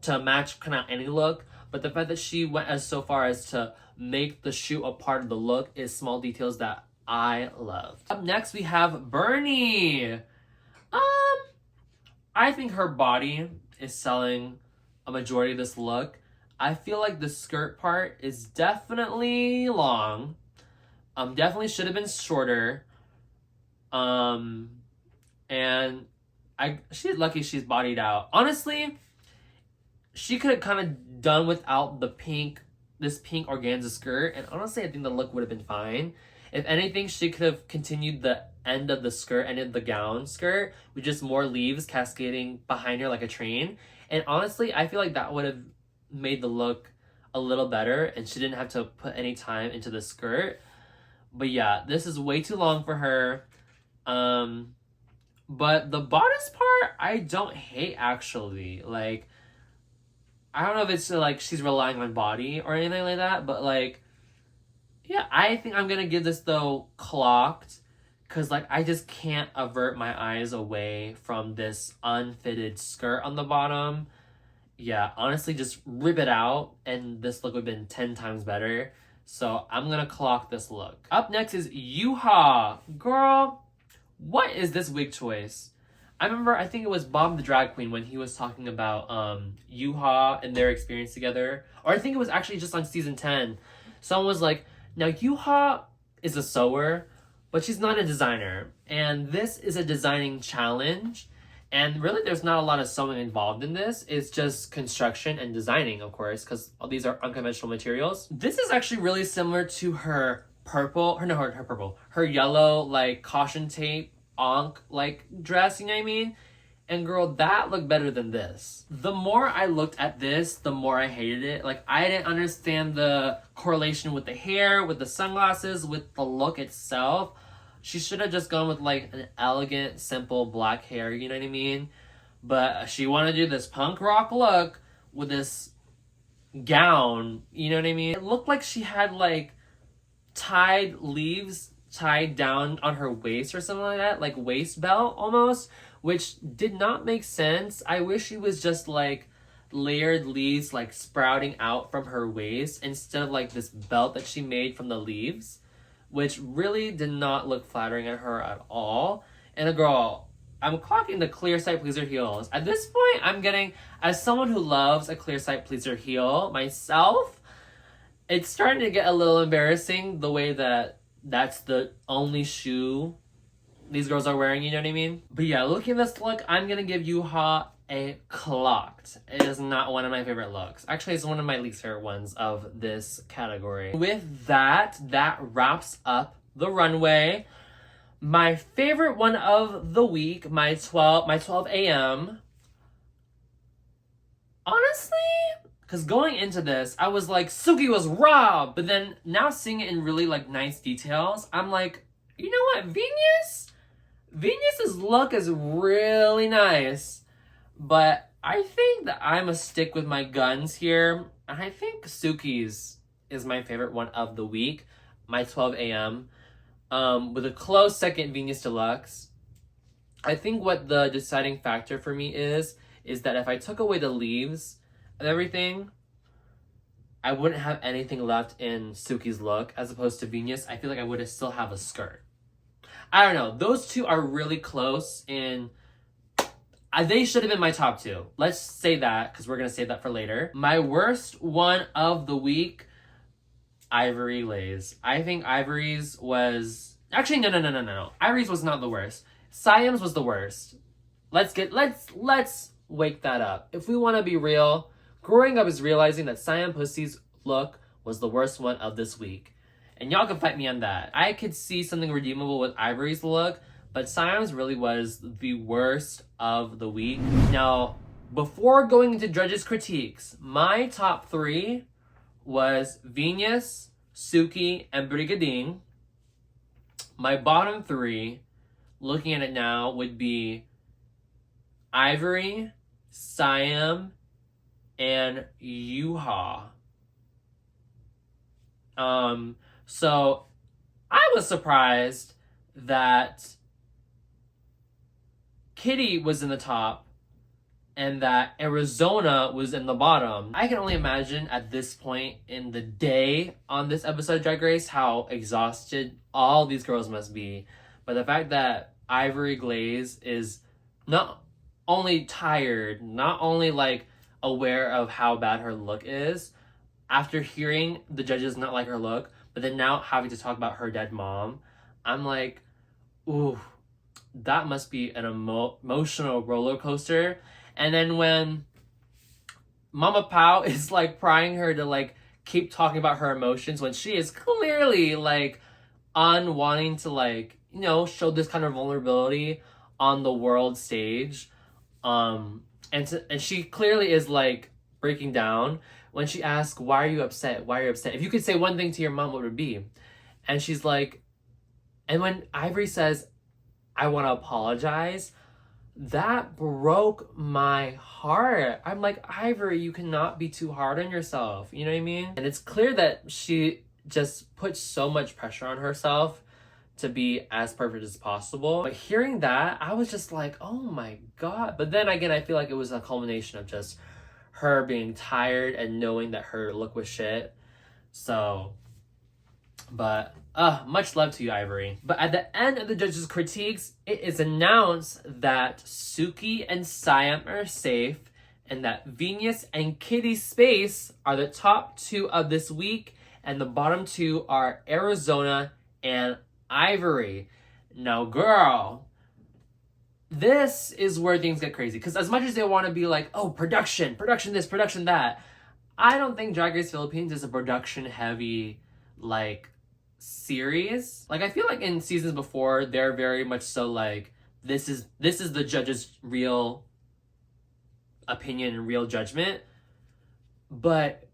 to match kind of any look. But the fact that she went so far as to make the shoe a part of the look is small details that I loved. Up next, we have Bernie. I think her body is selling a majority of this look. I feel like the skirt part is definitely long. Definitely should have been shorter. And she's lucky she's bodied out. Honestly, she could have kind of done without this pink organza skirt, and honestly, I think the look would have been fine. If anything, she could have continued the end of the skirt, end of the gown skirt, with just more leaves cascading behind her like a train. And honestly, I feel like that would have made the look a little better, and she didn't have to put any time into the skirt. But yeah, this is way too long for her. But the bodice part, I don't hate, actually. Like, I don't know if it's like she's relying on body or anything like that, but like, yeah, I think I'm gonna give this though clocked, because like I just can't avert my eyes away from this unfitted skirt on the bottom. Yeah, honestly, just rip it out and this look would have been 10 times better. So I'm gonna clock this look. Up next is Yuha. Girl, what is this wig choice? I remember, I think it was Bob the Drag Queen when he was talking about Yuha and their experience together. Or I think it was actually just on season 10. Someone was like, now Yuha is a sewer, but she's not a designer. And this is a designing challenge. And really, there's not a lot of sewing involved in this. It's just construction and designing, of course, because these are unconventional materials. This is actually really similar to her her yellow, like, caution tape onk like dress, you know what I mean? And girl, that looked better than this. The more I looked at this, the more I hated it. Like, I didn't understand the correlation with the hair, with the sunglasses, with the look itself. She should have just gone with like an elegant, simple black hair, you know what I mean? But she wanted to do this punk rock look with this gown, you know what I mean? It looked like she had like tied leaves tied down on her waist or something like that, like waist belt almost, which did not make sense. I wish she was just like layered leaves like sprouting out from her waist instead of like this belt that she made from the leaves, which really did not look flattering at her at all. And a girl, I'm clocking the clear sight pleaser heels. At this point, I'm getting, as someone who loves a clear sight pleaser heel myself, it's starting to get a little embarrassing the way that that's the only shoe these girls are wearing, you know what I mean? But yeah, looking at this look, I'm gonna give Yuha a clocked. It is not one of my favorite looks. Actually, it's one of my least favorite ones of this category. With that wraps up the runway. My favorite one of the week, my 12 a.m. Honestly, because going into this, I was like, Suki was robbed. But then now seeing it in really like nice details, I'm like, you know what, Venus's look is really nice, but I think that I'm gonna stick with my guns here. And I think Suki's is my favorite one of the week, my 12 a.m. With a close second, Venus Deluxe. I think what the deciding factor for me is that if I took away the leaves and everything, I wouldn't have anything left in Suki's look as opposed to Venus. I feel like I would still have a skirt. I don't know. Those two are really close, and they should have been my top two. Let's say that, because we're going to save that for later. My worst one of the week, Ivory Lays. I think Ivory's was... Actually, no. Ivory's was not the worst. Siam's was the worst. Let's wake that up. If we want to be real, growing up is realizing that Siam Pussy's look was the worst one of this week. And y'all can fight me on that. I could see something redeemable with Ivory's look, but Siam's really was the worst of the week. Now, before going into judges' critiques, my top three was Venus, Suki, and Brigadine. My bottom three, looking at it now, would be Ivory, Siam, and Yuha. So I was surprised that Kitty was in the top and that Arizona was in the bottom. I can only imagine at this point in the day on this episode of Drag Race how exhausted all these girls must be. But the fact that Ivory Glaze is not only tired, not only like aware of how bad her look is, after hearing the judges not like her look, but then now having to talk about her dead mom, I'm like, ooh, that must be an emotional roller coaster. And then when Mama Pao is like prying her to like keep talking about her emotions when she is clearly like unwanting to like, you know, show this kind of vulnerability on the world stage. And she clearly is like breaking down when she asks, why are you upset? Why are you upset? If you could say one thing to your mom, what would it be? And she's like, and when Ivory says, I want to apologize, that broke my heart. I'm like, Ivory, you cannot be too hard on yourself. You know what I mean? And it's clear that she just puts so much pressure on herself to be as perfect as possible. But hearing that, I was just like, oh my God. But then again, I feel like it was a culmination of just her being tired and knowing that her look was shit. So, but much love to you, Ivory. But at the end of the judges' critiques, it is announced that Suki and Siam are safe and that Venus and Kitty Space are the top two of this week, and the bottom two are Arizona and Ivory. Now, girl, this is where things get crazy. Because as much as they want to be like, oh, production this, production that, I don't think Drag Race Philippines is a production-heavy, like, series. Like, I feel like in seasons before, they're very much so like, this is the judge's real opinion and real judgment. But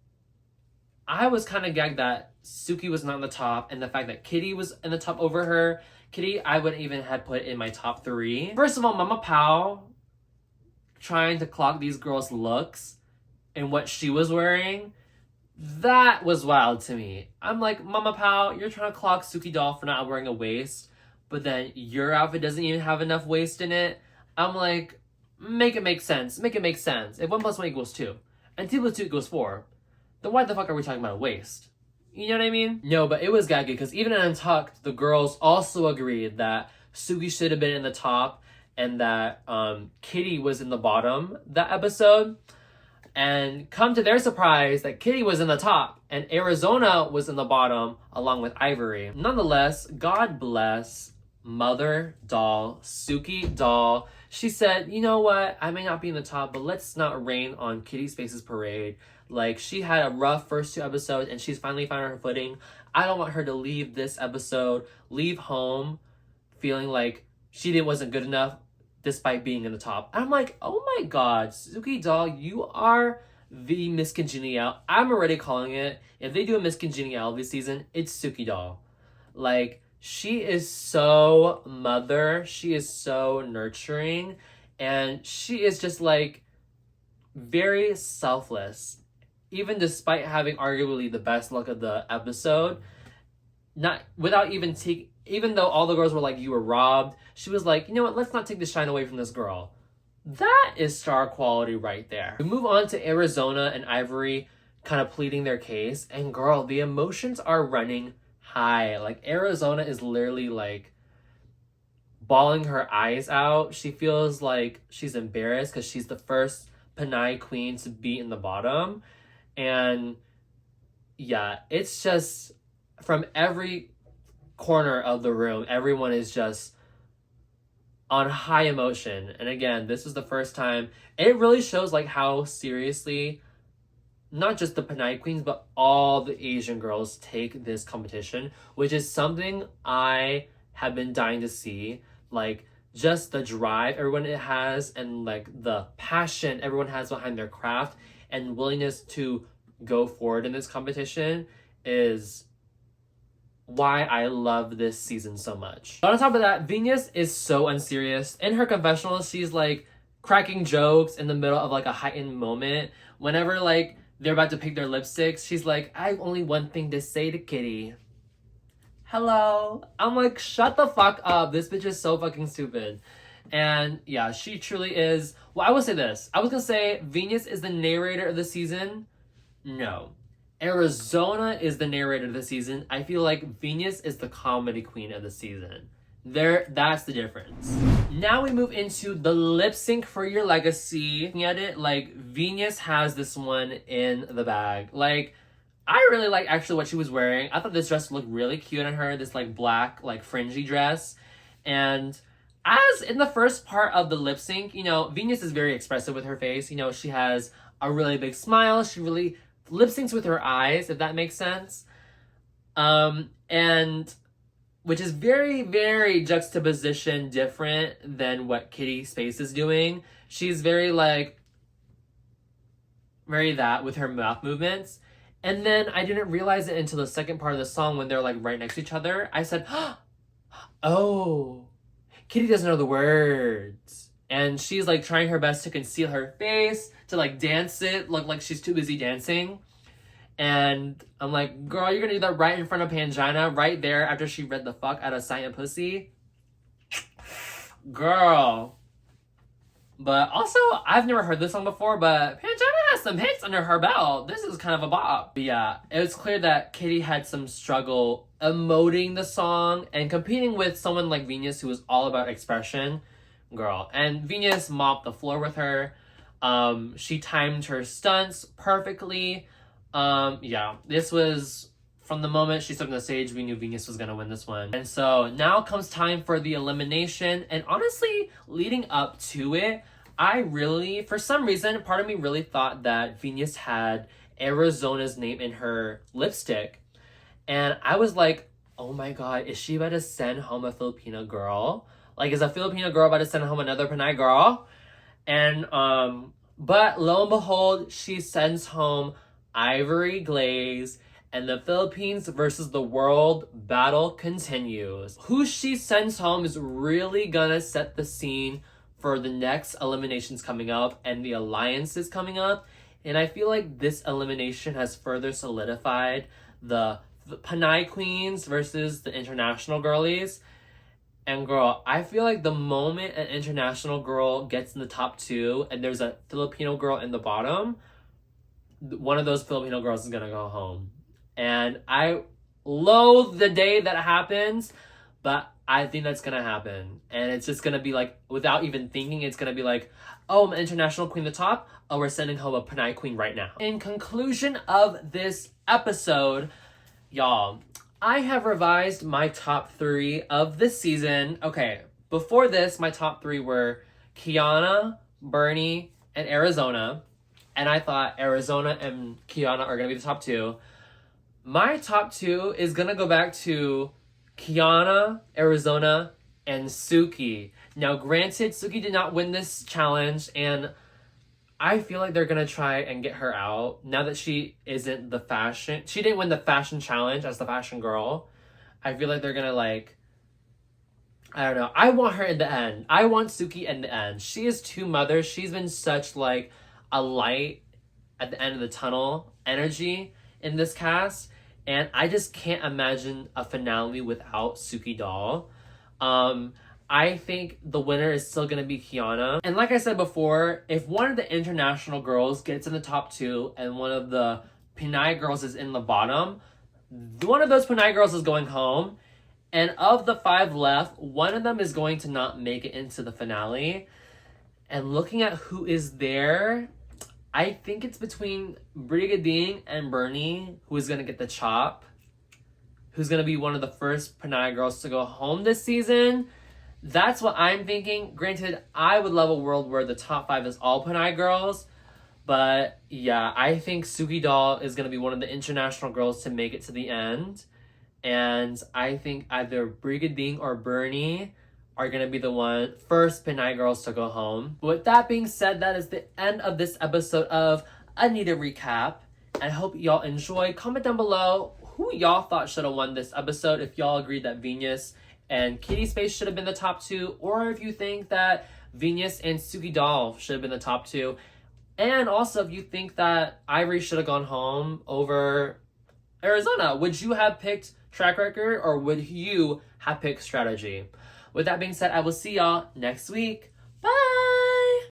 I was kind of gagged that Suki was not in the top, and the fact that Kitty was in the top over her. Kitty, I wouldn't even have put in my top three. First of all, Mama Pao trying to clock these girls' looks and what she was wearing, that was wild to me. I'm like, Mama Pao, you're trying to clock Suki Doll for not wearing a waist, but then your outfit doesn't even have enough waist in it. I'm like, make it make sense. Make it make sense. If 1 plus 1 equals 2, and 2 plus 2 equals 4, then why the fuck are we talking about a waste? You know what I mean? No, but it was gaggy, because even in Untucked, the girls also agreed that Suki should have been in the top, and that Kitty was in the bottom that episode. And come to their surprise that Kitty was in the top and Arizona was in the bottom along with Ivory. Nonetheless, God bless Mother Doll, Suki Doll. She said, you know what? I may not be in the top, but let's not rain on Kitty's Faces Parade. Like, she had a rough first 2 episodes and she's finally found her footing. I don't want her to leave this episode, leave home feeling like she wasn't good enough despite being in the top. I'm like, oh my god, Suki Doll, you are the Miss Congeniality. I'm already calling it. If they do a Miss Congeniality season, it's Suki Doll. Like, she is so mother. She is so nurturing. And she is just like very selfless. Even despite having arguably the best look of the episode, not without even though all the girls were like, you were robbed, she was like, you know what, let's not take the shine away from this girl. That is star quality right there. We move on to Arizona and Ivory kind of pleading their case. And girl, the emotions are running high. Like, Arizona is literally like bawling her eyes out. She feels like she's embarrassed because she's the first Panay queen to be in the bottom. And yeah, it's just from every corner of the room, everyone is just on high emotion. And again, this was the first time. It really shows like how seriously not just the Panay queens but all the Asian girls take this competition, which is something I have been dying to see. Like, just the drive everyone has and like the passion everyone has behind their craft and willingness to go forward in this competition is why I love this season so much. But on top of that, Venus is so unserious. In her confessional, she's like cracking jokes in the middle of like a heightened moment. Whenever like they're about to pick their lipsticks, she's like, I have only one thing to say to Kitty. Hello. I'm like, shut the fuck up. This bitch is so fucking stupid. And yeah, she truly is. Well, I will say this. I was gonna say Venus is the narrator of the season. No. Arizona is the narrator of the season. I feel like Venus is the comedy queen of the season. That's the difference. Now we move into the lip sync for your legacy. Looking at it, like, Venus has this one in the bag. Like, I really like actually what she was wearing. I thought this dress looked really cute on her. This like black, like fringy dress. And as in the first part of the lip sync, you know, Venus is very expressive with her face. You know, she has a really big smile. She really lip syncs with her eyes, if that makes sense. And which is very, very juxtaposition different than what Kitty Space is doing. She's very like, very that with her mouth movements. And then I didn't realize it until the second part of the song when they're like right next to each other. I said, oh, Kitty doesn't know the words. And she's like trying her best to conceal her face, to like dance it, look like she's too busy dancing. And I'm like, girl, you're gonna do that right in front of Pangina, right there after she read the fuck out of Silent Pussy? Girl. But also, I've never heard this song before, but Pangina has some hits under her belt. This is kind of a bop. But yeah, it was clear that Kitty had some struggle emoting the song and competing with someone like Venus who was all about expression. Girl. And Venus mopped the floor with her. She timed her stunts perfectly. Yeah, this was, from the moment she stepped on the stage, we knew Venus was gonna win this one. And so now comes time for the elimination. And honestly, leading up to it, I really, for some reason, part of me really thought that Venus had Arizona's name in her lipstick. And I was like, oh my god, is she about to send home a Filipino girl? Like, is a Filipino girl about to send home another Panay girl? And, but lo and behold, she sends home Ivory Glaze, and the Philippines versus the world battle continues. Who she sends home is really gonna set the scene for the next eliminations coming up and the alliances coming up. And I feel like this elimination has further solidified the Panay Queens versus the international girlies. And girl, I feel like the moment an international girl gets in the top two and there's a Filipino girl in the bottom, one of those Filipino girls is gonna go home. And I loathe the day that happens, but I think that's gonna happen. And it's just gonna be like, without even thinking, it's gonna be like, oh, I'm an international queen at the top. Oh, we're sending home a Panay queen right now. In conclusion of this episode, y'all, I have revised my top 3 of this season. Okay, before this, my top 3 were Kiana, Bernie, and Arizona. And I thought Arizona and Kiana are going to be the top 2. My top 2 is going to go back to Kiana, Arizona, and Suki. Now, granted, Suki did not win this challenge, and I feel like they're going to try and get her out now that she isn't the fashion. She didn't win the fashion challenge as the fashion girl. I feel like they're going to I don't know. I want her in the end. I want Suki in the end. She is two mothers. She's been such a light at the end of the tunnel energy in this cast. And I just can't imagine a finale without Suki Doll. I think the winner is still going to be Kiana. And like I said before, if one of the international girls gets in the top 2 and one of the Pinay girls is in the bottom, one of those Pinay girls is going home. And of the 5 left, one of them is going to not make it into the finale. And looking at who is there, I think it's between Brigadine and Bernie, who is going to get the chop, who's going to be one of the first Panay girls to go home this season. That's what I'm thinking. Granted, I would love a world where the top 5 is all Panay girls. But yeah, I think Suki Doll is going to be one of the international girls to make it to the end. And I think either Brigadine or Bernie are going to be the first Pinay girls to go home. But with that being said, that is the end of this episode of Anitta Recap. I hope y'all enjoy. Comment down below who y'all thought should have won this episode. If y'all agreed that Venus and Kitty Space should have been the top 2. Or if you think that Venus and Suki Doll should have been the top 2. And also if you think that Ivory should have gone home over Arizona. Would you have picked track record or would you have picked strategy? With that being said, I will see y'all next week.